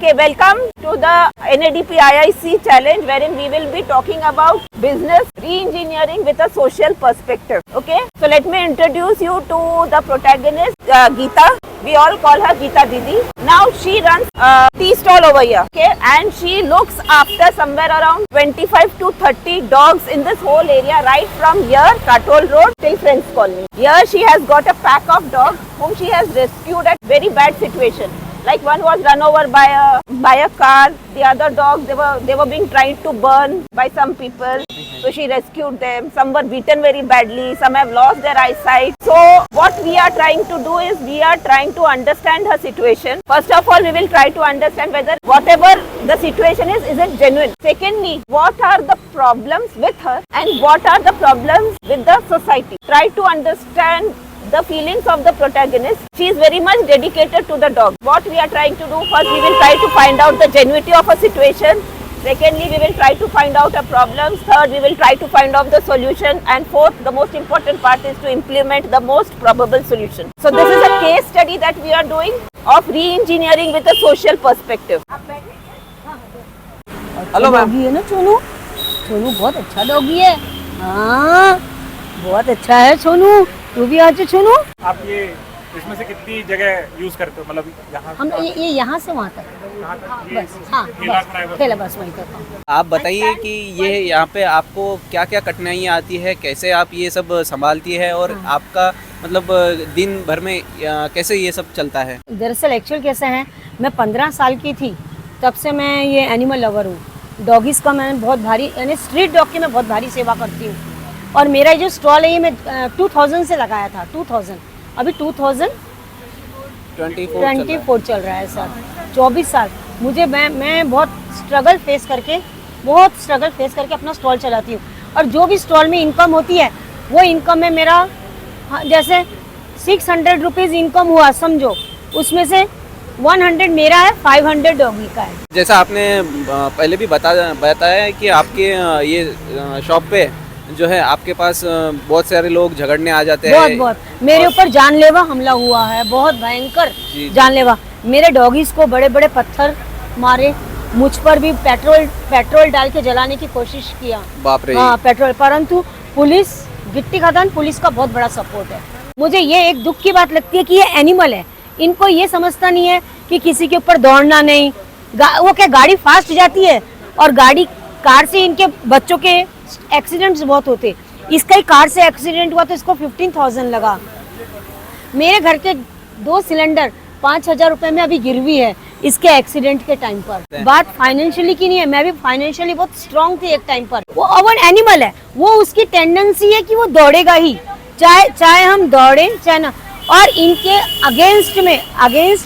Okay, welcome to the NADP IIC challenge wherein we will be talking about business re-engineering with a social perspective. Okay, so let me introduce you to the protagonist, Geeta. We all call her Geeta Didi. Now she runs a tea stall over here. Okay, and she looks after somewhere around 25 to 30 dogs in this whole area, right from here, Katol Road till Friends Colony. Here she has got a pack of dogs whom she has rescued at very bad situation. Like one was run over by a car. The other dogs they were being tried to burn by some people. So she rescued them. Some were beaten very badly. Some have lost their eyesight. So what we are trying to do is we are trying to understand her situation. First of all, we will try to understand whether whatever the situation is it genuine. Secondly, what are the problems with her and what are the problems with the society. Try to understand the feelings of the protagonist. She is very much dedicated to the dog. What we are trying to do, first we will try to find out the genuinity of a situation. Secondly, we will try to find out her problems. Third, we will try to find out the solution. And fourth, the most important part is to implement the most probable solution. So this is a case study that we are doing of re-engineering with a social perspective. Hello ma'am. Doggy है ना सोनू, सोनू बहुत अच्छा doggy है। हाँ बहुत अच्छा है सोनू, तू भी आज सोनू। आप ये इसमें से कितनी जगह यूज करते हो, मतलब यहाँ हम ये यहाँ से वहाँ तक बस। हाँ ठेला बस वहीं करता हूँ। आप बताइए कि ये यहाँ पे आपको क्या क्या कठिनाइयाँ आती है, कैसे आप ये सब संभालती है और आपका मतलब दिन भर में कैसे ये सब चलता है। दरअसल एक्चुअल कैसा है, मैं 15 साल की थी तब से मैं ये एनिमल लवर हूँ। डॉगीज़ का मैंने बहुत भारी यानी स्ट्रीट डॉग की मैं बहुत भारी सेवा करती हूँ। और मेरा जो स्टॉल है ये मैं 2000 से लगाया था, 2000 अभी 2024 चल रहा है सर। 24 साल मुझे मैं बहुत स्ट्रगल फेस करके अपना स्टॉल चलाती हूँ। और जो भी स्टॉल में इनकम होती है वो इनकम में मेरा जैसे 600 रुपीज़ इनकम हुआ समझो, उसमें से 100 मेरा है, 500 डॉगी का है। जैसा आपने पहले भी बताया है कि आपके ये शॉप पे जो है आपके पास बहुत सारे लोग झगड़ने आ जाते हैं। बहुत मेरे ऊपर जानलेवा हमला हुआ है, बहुत भयंकर जानलेवा। मेरे डॉगीज को बड़े बड़े पत्थर मारे, मुझ पर भी पेट्रोल डाल के जलाने की कोशिश किया। बाप रे। हाँ पेट्रोल, परंतु पुलिस गिट्टी खदान पुलिस का बहुत बड़ा सपोर्ट है। मुझे ये एक दुख की बात लगती है कि ये एनिमल है, इनको ये समझता नहीं है कि किसी के ऊपर दौड़ना नहीं। वो क्या गाड़ी फास्ट जाती है और कार से इनके बच्चों के एक्सीडेंट्स बहुत होते। इसका ही कार से एक्सीडेंट हुआ तो इसको 15,000 लगा। मेरे घर के 2 सिलेंडर 5,000 रुपए में अभी गिरवी है इसके एक्सीडेंट के टाइम पर। बात फाइनेंशियली की नहीं है, मैं भी फाइनेंशियली बहुत स्ट्रांग थी एक टाइम पर। वो अवन एनिमल है, वो उसकी टेंडेंसी है कि वो दौड़ेगा ही, चाहे हम दौड़े चाहे ना। और इनके अगेंस्ट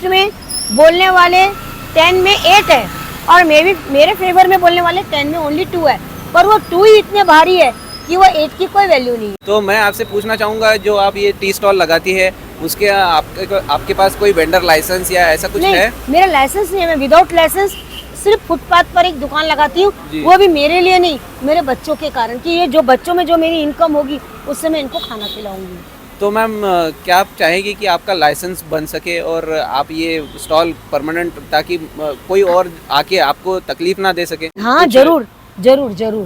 में बोलने वाले 10 में 8 है और मेरे फेवर में बोलने वाले 10 में ओनली 2 है। पर वो 2 ही इतने भारी है कि वो 8 की कोई वैल्यू नहीं है। तो मैं आपसे पूछना चाहूँगा, जो आप ये टी स्टॉल लगाती है उसके आपके पास कोई वेंडर लाइसेंस या ऐसा कुछ नहीं, है? मेरा लाइसेंस नहीं है, मैं विदाउट लाइसेंस सिर्फ फुटपाथ पर एक दुकान लगाती हूँ। वो भी मेरे लिए नहीं, मेरे बच्चों के कारण कि ये जो बच्चों में जो मेरी इनकम होगी उससे मैं इनको खाना खिलाऊंगी। तो मैम क्या आप चाहेंगी कि आपका लाइसेंस बन सके और आप ये स्टॉल परमानेंट, ताकि कोई और आके आपको तकलीफ ना दे सके? हाँ जरूर।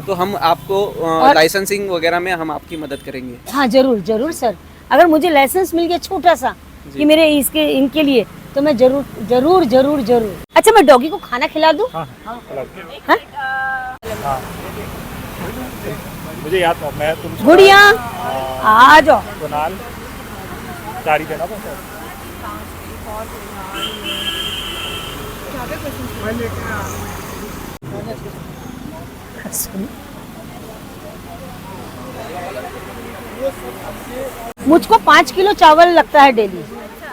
तो हम आपको लाइसेंसिंग वगैरह में हम आपकी मदद करेंगे। हाँ जरूर सर, अगर मुझे लाइसेंस मिल गया छोटा सा कि मेरे इनके लिए तो मैं जरूर। अच्छा मैं डॉगी को खाना खिला दूँ? हाँ? मुझे याद था, मैं तुम गुड़िया आ जाओ। कुणाल गाड़ी देना पड़ता मुझको 5 किलो चावल लगता है डेली,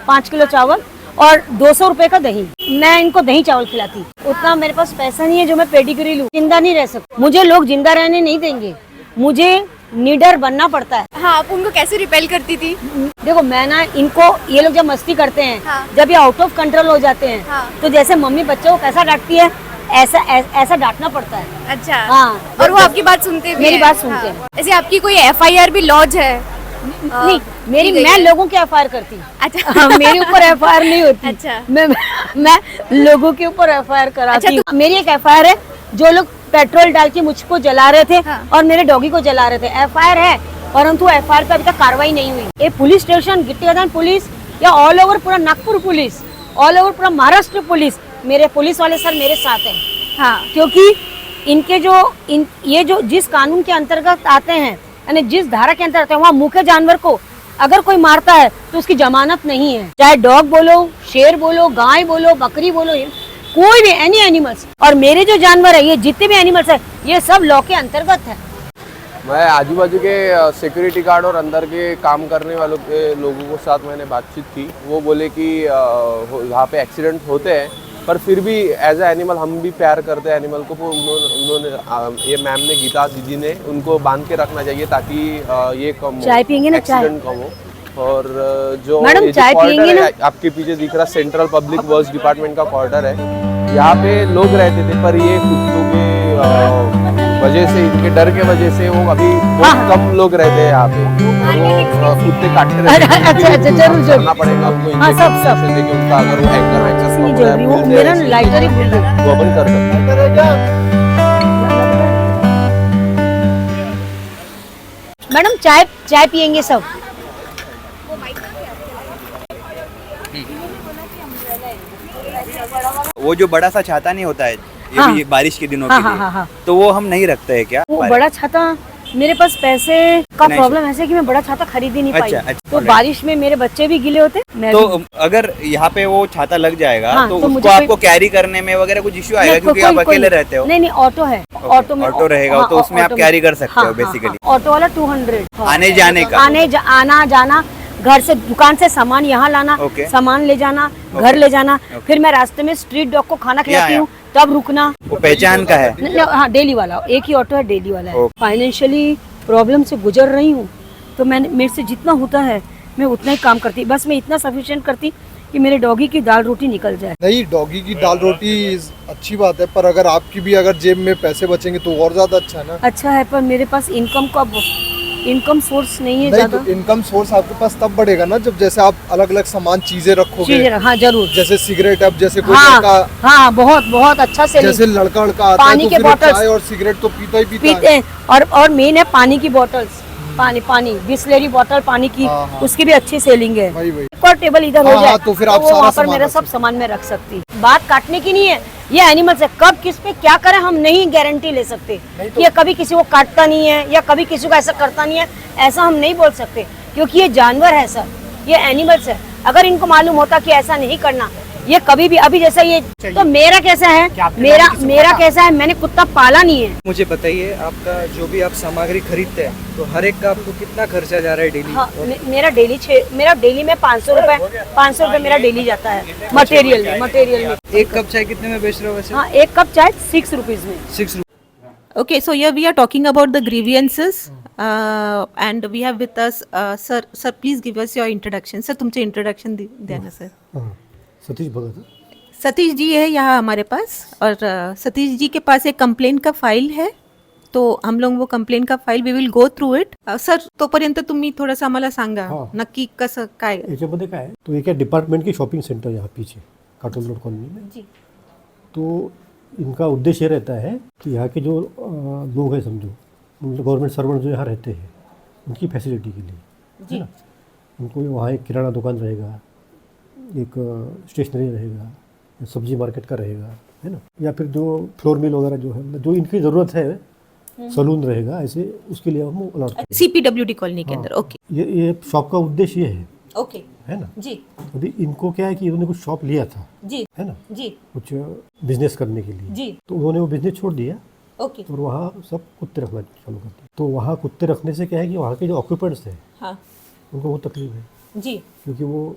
5 किलो चावल और 200 रुपए का दही। मैं इनको दही चावल खिलाती, उतना मेरे पास पैसा नहीं है जो मैं पेडिग्री लूं। जिंदा नहीं रह सकती, मुझे लोग जिंदा रहने नहीं देंगे, मुझे निडर बनना पड़ता है। हाँ, आप उनको कैसे रिपेल करती थी? देखो मैं ना इनको, ये लोग जब मस्ती करते हैं, हाँ। जब ये आउट ऑफ कंट्रोल हो जाते हैं, हाँ। तो जैसे मम्मी बच्चों को कैसा डांटती है ऐसा डांटना पड़ता है। अच्छा। हाँ। और वो आपकी बात सुनते भी मेरी हैं? बात सुनते हैं। ऐसे आपकी कोई FIR भी लॉज है? नहीं, मेरी की गई मैं है? लोगों की एफआईआर करती हूँ। अच्छा। हाँ, मेरे ऊपर एफआईआर नहीं होती। अच्छा। मैं लोगों के ऊपर एफआईआर कराती अच्छा, हूँ। मेरी एक एफआईआर है, जो लोग पेट्रोल डाल के मुझको जला रहे थे हाँ। और मेरे डॉगी को जला रहे थे, एफआईआर है, परंतु एफआईआर पे अभी तक कार्रवाई नहीं हुई। ये पुलिस स्टेशन, गिट्टी खदान पुलिस या ऑल ओवर पूरा नागपुर पुलिस, ऑल ओवर पूरा महाराष्ट्र पुलिस, मेरे पुलिस वाले सर मेरे साथ हैं। हाँ। क्योंकि इनके ये जो जिस कानून के अंतर्गत आते हैं, यानी जिस धारा के अंतर्गत आते हैं, वहाँ मुख्य जानवर को अगर कोई मारता है तो उसकी जमानत नहीं है। चाहे डॉग बोलो, शेर बोलो, गाय बोलो, बकरी बोलो, कोई भी एनी एनिमल्स। और मेरे जो जानवर है, ये जितने भी एनिमल्स है, ये सब लॉ के अंतर्गत है। मैं आजू बाजू के सिक्योरिटी गार्ड और अंदर के काम करने वालों के लोगों के साथ मैंने बातचीत की। वो बोले कि यहाँ पे एक्सीडेंट होते हैं, पर फिर भी एज ए एनिमल हम भी प्यार करते हैं एनिमल को। उन्होंने ये मैम ने, गीता दीदी ने, उनको बांध के रखना चाहिए ताकि ये कम चाय पियेंगे ना, चाय? एक्सीडेंट कम हो। और जो मैडम, ये जो चाय क्वार्टर पियेंगे है, आपके पीछे दिख रहा सेंट्रल पब्लिक वर्क्स डिपार्टमेंट का क्वार्टर है। यहाँ पे लोग रहते थे, पर ये कुत्तों के वजह से, इनके डर के वजह से वो अभी बहुत कम लोग रहते हैं यहाँ पे। वो कुत्ते काटते रहते हैं। अच्छा, जरूर करना पड़ेगा उनको हाँ, सब इंजेक्शन देके उनका, अगर वो एंकर वैक्सीन नहीं जरूरी, वो मेरा लाइटर ही भूल गया। वो अपन कर सकते हैं। मैडम, चाय पियेंगे सब? वो जो बड़ा सा छाता नहीं होता है, ये हाँ। भी बारिश के दिनों हाँ, के हाँ, लिए, हाँ, हाँ। तो वो हम नहीं रखते हैं क्या? वो बड़ा छाता, मेरे पास पैसे का नहीं, प्रॉब्लम ऐसे कि मैं बड़ा छाता खरीद ही नहीं पाई। अच्छा, तो alright। बारिश में मेरे बच्चे भी गिले होते, मैं तो भी। अगर यहाँ पे वो छाता लग जाएगा, हाँ, तो तो उसको मुझे कोई- आपको कैरी करने में वगैरह कुछ इश्यू आएगा, नहीं, क्योंकि कोई- आप कोई- अकेले रहते हो? नहीं नहीं, ऑटो है, ऑटो में ऑटो रहेगा, हाँ, तो उसमें आप ऑटो में। कैरी कर सकते हो हाँ, बेसिकली। हाँ, ऑटो वाला 200 आने जाने का? आना जाना, घर से दुकान से सामान यहाँ लाना, ओके। सामान ले जाना, घर ले जाना, फिर मैं रास्ते में स्ट्रीट डॉग को खाना खिलाती या। हूँ, तब रुकना। वो पहचान का है? हाँ, डेली वाला, एक ही ऑटो है, डेली वाला है। ओके। फाइनेंशियली प्रॉब्लम से गुजर रही हूँ, तो मेरे से जितना होता है मैं उतना ही काम करती, बस मैं इतना सफिशिएंट करती कि मेरे डॉगी की दाल रोटी निकल जाए। नहीं, डॉगी की दाल रोटी अच्छी बात है, पर अगर आपकी भी अगर जेब में पैसे बचेंगे तो और ज्यादा अच्छा है ना। अच्छा है, पर मेरे पास इनकम सोर्स नहीं है नहीं, ज्यादा। तो इनकम सोर्स आपके पास तब बढ़ेगा ना जब जैसे आप अलग अलग सामान चीजें रखोगे। हाँ जरूर। जैसे सिगरेट, अब जैसे कोई हाँ, लड़का, हाँ, बहुत बहुत अच्छा से जैसे लड़का आता है पानी तो के फिर वो bottles चाय और सिगरेट तो पीता ही पीते पीता है। हैं। और मेन है पानी की बोतल्स, पानी बिस्लेरी बोतल पानी की, हाँ, हाँ। उसकी भी अच्छी सेलिंग है। वही। एक और टेबल इधर हो हाँ, जाए हाँ, तो फिर आप वो सारा वहाँ पर सामान मेरा रख सब सामान में रख सकती। बात काटने की नहीं है, ये एनिमल्स है, कब किस पे क्या करे हम नहीं गारंटी ले सकते कि ये कभी किसी को काटता नहीं है या कभी किसी को ऐसा करता नहीं है, ऐसा हम नहीं बोल सकते, क्योंकि ये जानवर है सर, ये एनिमल्स है। अगर इनको मालूम होता कि ऐसा नहीं करना, ये कभी भी, अभी जैसा ये, तो मेरा कैसा है, मेरा कैसा है, मैंने कुत्ता पाला नहीं है। मुझे बताइए, आपका जो भी आप सामग्री खरीदते हैं, तो हर एक का आपको कितना खर्चा जा रहा है डेली? हाँ, मेरा डेली में 500 रुपए मेरा डेली जाता है मटेरियल में। एक कप चाय कितने में बेच रहे हो वैसे? हाँ, एक कप चाय 6 रुपीज में। 6 Okay, so here we are talking about the grievances, and we have with us, sir, please give us your introduction. Sir, तुमचे introduction द्या ना सर। सतीश भगत। सतीश जी है यहाँ हमारे पास, और सतीश जी के पास एक कंप्लेंट का फाइल है, तो हम लोग वो कंप्लेंट का file we will go through it. Sir, तोपर्यंत तुम्ही थोडंसं आम्हाला सांगा नक्की कसं काय याच्यामध्ये काय आहे, तो एक डिपार्टमेंट की शॉपिंग सेंटर यहाँ पीछे काटोल रोड कॉलोनी में जी। तो इनका उद्देश्य रहता है कि यहाँ के जो लोग हैं, समझो गवर्नमेंट सर्वेंट जो यहाँ रहते हैं, उनकी फैसिलिटी के लिए है ना, उनको वहाँ एक किराना दुकान रहेगा, एक स्टेशनरी रहेगा, सब्जी मार्केट का रहेगा, है ना, या फिर जो फ्लोर मिल वगैरह जो है, मतलब जो इनकी ज़रूरत है, सलून रहेगा, ऐसे उसके लिए हम अलॉट करते हैं। CPWD कॉलोनी के अंदर। ओके, ये शॉप का उद्देश्य ये है, ओके है ना। जी अभी इनको क्या है कि इन्होंने कुछ शॉप लिया था, जी है ना, जी कुछ बिजनेस करने के लिए, जी तो उन्होंने वो बिजनेस छोड़ दिया ओके और वहाँ सब कुत्ते रखना चालू कर दिया। तो वहाँ कुत्ते रखने से क्या है कि वहाँ के जो ऑक्यूपेंट्स हैं, हाँ उनको वो तकलीफ है, जी क्योंकि वो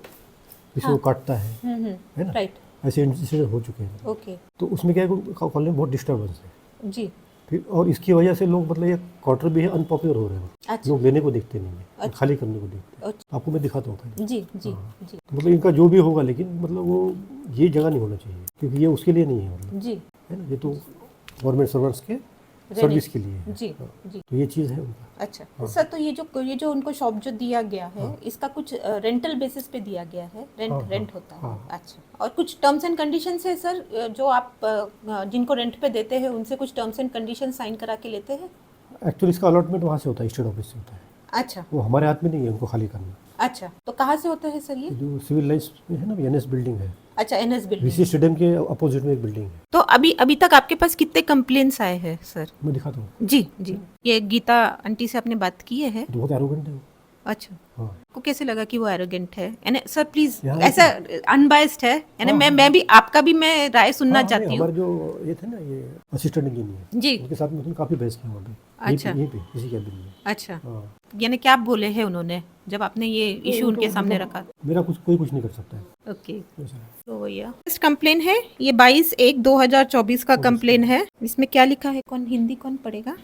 किसी को काटता है ना, राइट ऐसे इंसिडेंट हो चुके हैं। ओके तो उसमें क्या है कि कॉलोनी में बहुत डिस्टर्बेंस है जी फिर, और इसकी वजह से लोग, मतलब ये क्वार्टर भी है अनपॉपुलर हो रहे हैं, अच्छा। लोग लेने को देखते नहीं है, अच्छा। खाली करने को देखते हैं। अच्छा। आपको मैं दिखाता हूँ पहले। जी जी जी तो मतलब इनका जो भी होगा, लेकिन मतलब वो ये जगह नहीं होना चाहिए, क्योंकि ये उसके लिए नहीं है, मतलब जी है ना, ये तो गवर्नमेंट सर्वेंट्स के सर्विस के लिए। जी जी। तो ये चीज़ है उनका। अच्छा सर, तो ये जो उनको शॉप जो दिया गया है, इसका कुछ रेंटल बेसिस पे दिया गया है, रेंट होता है। अच्छा, और कुछ टर्म्स एंड कंडीशंस है सर, जो आप जिनको रेंट पे देते हैं उनसे कुछ टर्म्स एंड कंडीशन साइन करा के लेते हैं? एक्चुअली इसका अलॉटमेंट वहाँ से होता है, स्टेट ऑफिस से होता है। अच्छा, वो हमारे हाथ में नहीं है उनको खाली करना। अच्छा, तो कहाँ से होता है सर ये? जो सिविल लाइन्स में है ना, एनएस बिल्डिंग है। अच्छा, एनएस बिल्डिंग। वीसी स्टेडियम के अपोजिट में एक बिल्डिंग है। तो अभी तक आपके पास कितने कंप्लेंट्स आए हैं सर? मैं दिखाता हूँ। जी जी। ये गीता आंटी से आपने बात की है? बहुत एरोगेंट है वो। अच्छा, हाँ। को कैसे लगा कि वो एरोगेंट है? यानी सर प्लीज, यहाँ ऐसा अनबायस्ड है, यानी मैं भी आपका भी मैं राय सुनना चाहती हूँ। हमारे जो ये थे ना, ये असिस्टेंट इंजीनियर जी, उनके साथ में उन्होंने काफ़ी बहस किया वहाँ पे। अच्छा। यहीं पे इसी कैबिन में। अच्छा, हाँ। यानी क्या बोले हैं उन्होंने जब आपने ये इशू उनके सामने रखा? मेरा कोई कुछ नहीं कर सकता है। ओके, ऐसा है। तो भैया नेक्स्ट कंप्लेन है, ये 22/1/2024 का कंप्लेन है। इसमें क्या लिखा है, कौन हिंदी कौन पढ़ेगा?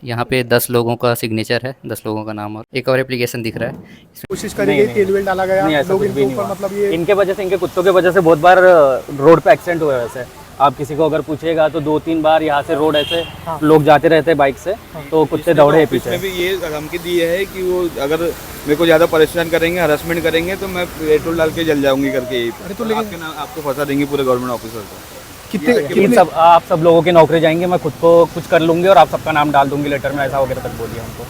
यहाँ पे 10 लोगों का सिग्नेचर है, 10 लोगों का नाम और एक और एप्लीकेशन दिख रहा है। कोशिश करी गई, तेल वेल डाला गया, लोग इनके ऊपर मतलब ये इनके वजह से, इनके कुत्तों के वजह से बहुत बार रोड पे एक्सीडेंट हुए। वैसे आप किसी को अगर पूछिएगा तो 2-3 बार यहाँ से रोड ऐसे लोग जाते रहते हैं बाइक से, तो कुत्ते दौड़े हैं पीछे। इसमें भी ये धमकी दी है कि वो अगर मेरे को ज़्यादा परेशान करेंगे, हरासमेंट करेंगे तो मैं पेट्रोल डाल के जल जाऊंगी करके। अरे तो लेकिन आपको फंसा देंगे पूरे गवर्नमेंट ऑफिसर को। कितने सब आप सब लोगों की नौकरी जाएंगे, मैं खुद को कुछ कर लूंगी और आप सबका नाम डाल दूंगी लेटर में, ऐसा वगैरह तक बोलिए हमको।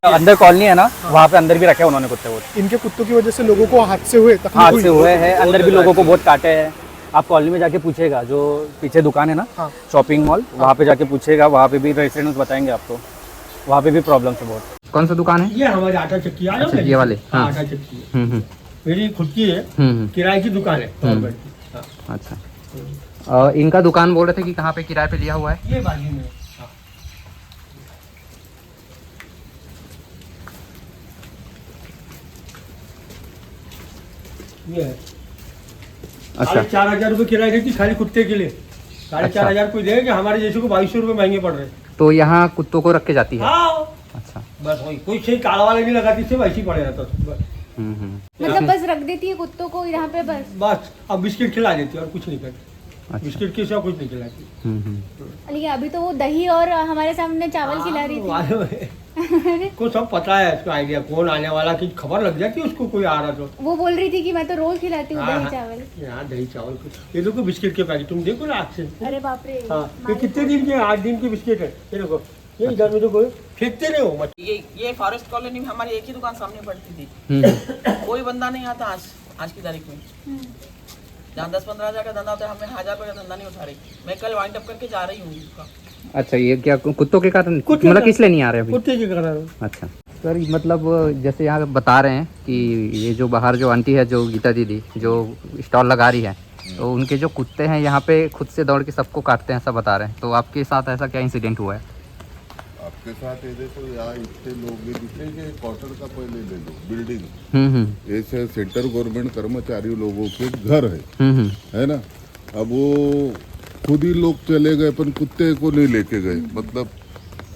अंदर कॉलोनी है ना, वहाँ पे अंदर भी रखे उन्होंने कुत्ते। वो इनके कुत्तों की वजह से लोगों को हादसे हुए हैं, अंदर भी लोगों को बहुत काटे हैं। आप कॉलोनी में जाके पूछेगा, जो पीछे दुकान है ना, शॉपिंग मॉल, वहाँ पे जाके पूछेगा, वहाँ पे भी रेसिडेंट्स बताएंगे आपको, वहाँ पे भी प्रॉब्लम है बहुत। कौन सा दुकान है? ये हमारी आटा चक्की है। अच्छा, ये वाले? हाँ, आटा चक्की है। मेरी खुद की है, किराए की दुकान है गवर्नमेंट की। हाँ। अच्छा, इनका दुकान बोल रहे थे कि कहाँ पे किराए पे लिया हुआ है? ये बाजू में। हाँ। ये है। अच्छा, 4,500 रुपये किराया देती खाली कुत्ते के लिए। 4,500 कोई देगा, हमारे जैसे को 2,200 रुपये महंगे पड़ रहे। तो यहाँ कुत्तों को रख के जाती है? हाँ, अच्छा, बस वही, कोई सही काला वाला नहीं लगाती, सिर्फ ऐसे ही पड़े रहता बस। मतलब बस रख देती है कुत्तों को यहाँ पे बस? बस अब बिस्किट खिला देती है और कुछ नहीं करती। अच्छा। बिस्किट के सिवा कुछ नहीं खिलाती। लेकिन अभी तो वो दही और हमारे सामने चावल खिला रही थी। को सब पता है इसका आइडिया, कौन आने वाला की खबर लग जाती है उसको, कोई आ रहा तो। वो बोल रही थी कि मैं तो रोज खिलाती हूँ दही चावल। यहाँ दही चावल ये देखो बिस्किट के पैकेट, तुम देखो ना आग से। अरे बाप रे। हाँ, ये कितने दिन के? 8 दिन के बिस्किट है। ये देखो, ये इधर में देखो, फेंकते नहीं हो। ये फॉरेस्ट कॉलोनी में हमारी एक ही दुकान सामने पड़ती थी। कोई बंदा नहीं आता आज की तारीख में। जहाँ 10-15 हज़ार का धंधा होता है, हमें 1,000 रुपये का धंधा नहीं उठा रही। मैं कल वाइंड अप करके जा रही हूँ उसका। अच्छा, ये क्या कुत्तों के कारण, मतलब किस लिए नहीं आ रहे अभी? कुत्ते के कारण। अच्छा सर, मतलब जैसे यहाँ बता रहे हैं कि ये जो बाहर जो आंटी है, जो गीता दीदी जो स्टॉल लगा रही है, तो उनके जो कुत्ते हैं यहाँ पे खुद से दौड़ के सबको काटते हैं, ऐसा बता रहे हैं। तो आपके साथ ऐसा क्या इंसिडेंट हुआ है? आपके साथ ये देखो, यहाँ इतने लोग दिखेंगे, क्वार्टर का पहले ले लो बिल्डिंग, ऐसे सेंट्रल गवर्नमेंट कर्मचारी लोगों के घर है ना। अब वो खुद ही लोग चले गए, पर कुत्ते को नहीं लेके गए। मतलब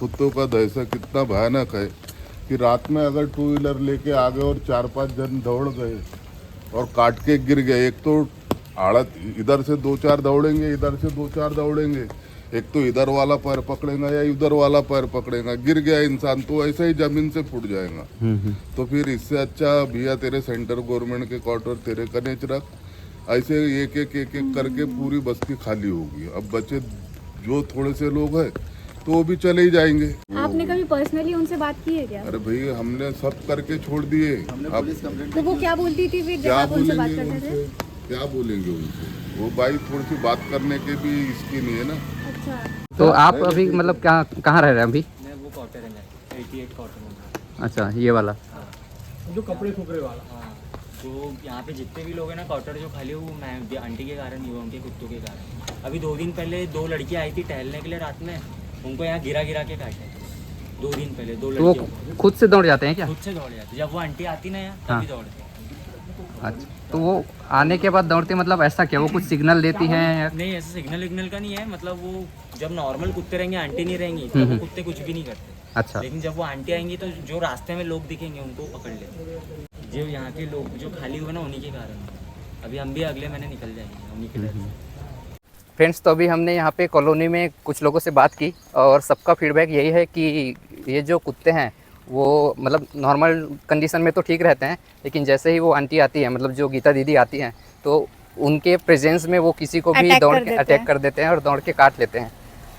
कुत्तों का दहशत कितना भयानक है कि रात में अगर 2 व्हीलर लेके आ गए और 4-5 जन दौड़ गए और काट के गिर गए, एक तो आड़त इधर से 2-4 दौड़ेंगे, इधर से 2-4 दौड़ेंगे, एक तो इधर वाला पैर पकड़ेगा या इधर वाला पैर पकड़ेगा, गिर गया इंसान तो ऐसे ही जमीन से फूट जाएगा। तो फिर इससे अच्छा भैया तेरे सेंट्रल गवर्नमेंट के क्वार्टर तेरे कनेच रख, ऐसे एक करके पूरी बस्ती खाली होगी। अब बचे जो थोड़े से लोग हैं तो वो भी चले ही जाएंगे। आपने कभी पर्सनली उनसे बात की है क्या? अरे भाई हमने सब करके छोड़ दिए। अब तो वो क्या बोलती थी फिर जब आप उनसे बात करते थे? क्या बोलेंगे उनसे? वो भाई थोड़ी सी बात करने के भी इसकी नहीं है ना। अच्छा, तो आप अभी मतलब कहाँ रह रहे हैं अभी? मैं वो क्वार्टर है, 88 क्वार्टर में। अच्छा, ये वाला जो कपड़े फुकरे वाला। हाँ, तो यहाँ पे जितने भी लोग हैं ना क्वार्टर जो खाली, वो मैं आंटी के कारण ही हुआ, उनके कुत्तों के कारण। अभी 2 दिन पहले 2 लड़कियाँ आई थी टहलने के लिए रात में, उनको यहाँ गिरा के काटे। 2 दिन पहले 2 तो वो लड़कियों खुद से दौड़ जाते हैं क्या? खुद से दौड़ जाती, जब वो आंटी आती ना यहाँ तभी दौड़ते। अच्छा, तो वो आने के बाद दौड़ते, मतलब ऐसा क्या वो कुछ सिग्नल देती हैं? नहीं, ऐसा सिग्नल का नहीं है। मतलब वो जब नॉर्मल कुत्ते रहेंगे, आंटी नहीं रहेंगी, तो वो कुत्ते कुछ भी नहीं करते। अच्छा, लेकिन जब वो आंटी आएंगी तो जो रास्ते में लोग दिखेंगे उनको पकड़ लेते। जो यहाँ के लोग जो खाली हुए ना, उन्हीं के कारण। अभी हम भी अगले महीने निकल जाएंगे उन्हीं के डर से। फ्रेंड्स, तो अभी हमने यहाँ पे कॉलोनी में कुछ लोगों से बात की और सबका फीडबैक यही है कि ये जो कुत्ते हैं वो मतलब नॉर्मल कंडीशन में तो ठीक रहते हैं, लेकिन जैसे ही वो आंटी आती है, मतलब जो गीता दीदी आती हैं, तो उनके प्रेजेंस में वो किसी को भी दौड़ के अटैक कर देते हैं और दौड़ के काट लेते हैं।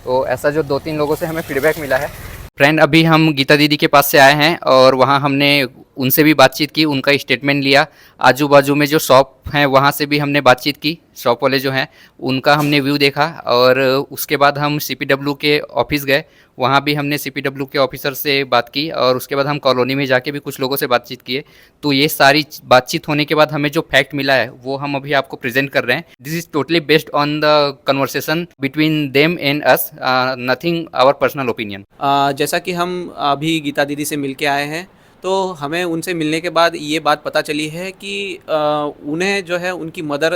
तो ऐसा जो 2-3 लोगों से हमें फीडबैक मिला है। फ्रेंड, अभी हम गीता दीदी के पास से आए हैं और वहाँ हमने उनसे भी बातचीत की, उनका स्टेटमेंट लिया। आजू बाजू में जो शॉप हैं वहाँ से भी हमने बातचीत की, शॉप वाले जो हैं उनका हमने व्यू देखा और उसके बाद हम CPW के ऑफिस गए, वहाँ भी हमने CPW के ऑफिसर से बात की और उसके बाद हम कॉलोनी में जाके भी कुछ लोगों से बातचीत किए। तो ये सारी बातचीत होने के बाद हमें जो फैक्ट मिला है वो हम अभी आपको प्रेजेंट कर रहे हैं। This is totally based on the conversation between them and us, nothing our personal opinion. जैसा कि हम अभी गीता दीदी से मिल के आए हैं, तो हमें उनसे मिलने के बाद ये बात पता चली है कि उन्हें जो है उनकी मदर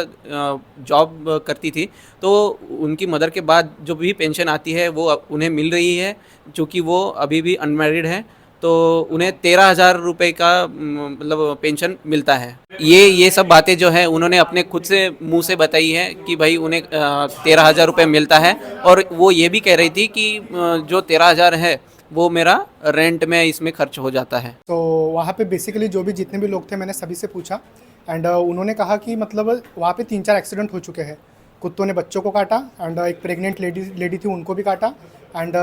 जॉब करती थी, तो उनकी मदर के बाद जो भी पेंशन आती है वो उन्हें मिल रही है, चूँकि वो अभी भी अनमैरिड हैं, तो उन्हें 13,000 रुपये का मतलब पेंशन मिलता है। ये सब बातें जो है उन्होंने अपने खुद से मुंह से बताई है कि भाई उन्हें 13,000 रुपये मिलता है, और वो ये भी कह रही थी कि जो 13,000 है वो मेरा रेंट में इसमें खर्च हो जाता है। तो वहाँ पे बेसिकली जो भी जितने भी लोग थे मैंने सभी से पूछा एंड उन्होंने कहा कि मतलब वहाँ पे 3-4 एक्सीडेंट हो चुके हैं। कुत्तों ने बच्चों को काटा एंड एक प्रेग्नेंट लेडी थी उनको भी काटा एंड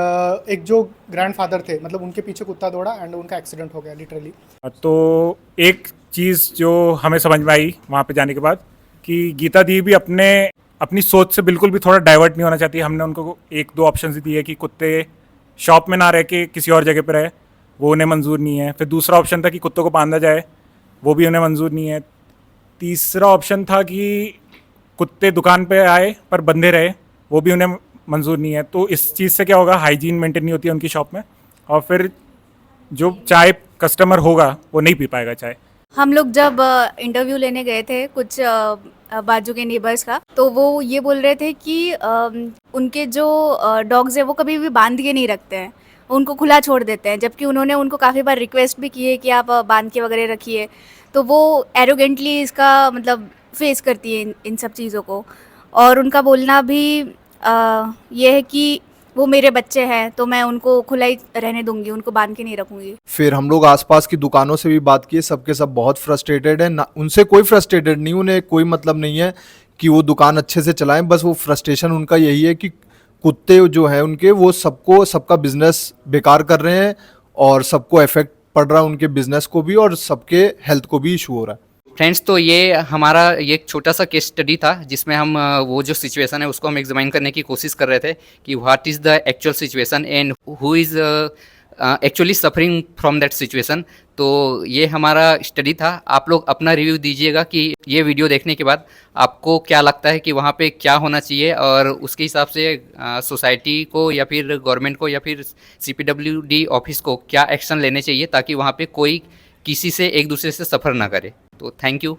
एक जो ग्रैंडफादर थे मतलब उनके पीछे कुत्ता दौड़ा एंड उनका एक्सीडेंट हो गया लिटरली। तो एक चीज़ जो हमें समझ में आई वहाँ पे जाने के बाद कि गीता दी भी अपनी सोच से बिल्कुल भी थोड़ा डाइवर्ट नहीं होना चाहती। हमने उनको 1-2 ऑप्शन दिए कि कुत्ते शॉप में ना रह के किसी और जगह पर रहे, वो उन्हें मंजूर नहीं है। फिर दूसरा ऑप्शन था कि कुत्तों को बांधा जाए, वो भी उन्हें मंजूर नहीं है। तीसरा ऑप्शन था कि कुत्ते दुकान पे आए पर बंधे रहे, वो भी उन्हें मंजूर नहीं है। तो इस चीज़ से क्या होगा, हाइजीन मेंटेन नहीं होती है उनकी शॉप में, और फिर जो चाय कस्टमर होगा वो नहीं पी पाएगा चाय। हम लोग जब इंटरव्यू लेने गए थे कुछ बाजू के नेबर्स का, तो वो ये बोल रहे थे कि उनके जो डॉग्स है वो कभी भी बांध के नहीं रखते हैं, उनको खुला छोड़ देते हैं, जबकि उन्होंने उनको काफ़ी बार रिक्वेस्ट भी की है कि आप बांध के वगैरह रखिए। तो वो एरोगेंटली इसका मतलब फेस करती है इन सब चीज़ों को, और उनका बोलना भी ये है कि वो मेरे बच्चे हैं तो मैं उनको खुला ही रहने दूंगी, उनको बांध के नहीं रखूंगी। फिर हम लोग आसपास की दुकानों से भी बात की, सबके सब बहुत फ्रस्ट्रेटेड है ना, उनसे कोई फ्रस्ट्रेटेड नहीं, उन्हें कोई मतलब नहीं है कि वो दुकान अच्छे से चलाएं, बस वो फ्रस्ट्रेशन उनका यही है कि कुत्ते जो हैं उनके वो सबका बिजनेस बेकार कर रहे हैं और सबको इफेक्ट पड़ रहा है, उनके बिजनेस को भी और सबके हेल्थ को भी इशू हो रहा है। फ्रेंड्स, तो ये हमारा ये एक छोटा सा केस स्टडी था जिसमें हम वो जो सिचुएशन है उसको हम एग्जामाइन करने की कोशिश कर रहे थे कि what is the actual situation and who is actually suffering from that situation. तो ये हमारा स्टडी था। आप लोग अपना रिव्यू दीजिएगा कि ये वीडियो देखने के बाद आपको क्या लगता है कि वहाँ पे क्या होना चाहिए, और उसके हिसाब से सोसाइटी को या फिर गवर्नमेंट को या फिर CPWD ऑफिस को क्या एक्शन लेने चाहिए ताकि वहाँ पे कोई किसी से एक दूसरे से सफ़र ना करे। तो थैंक यू।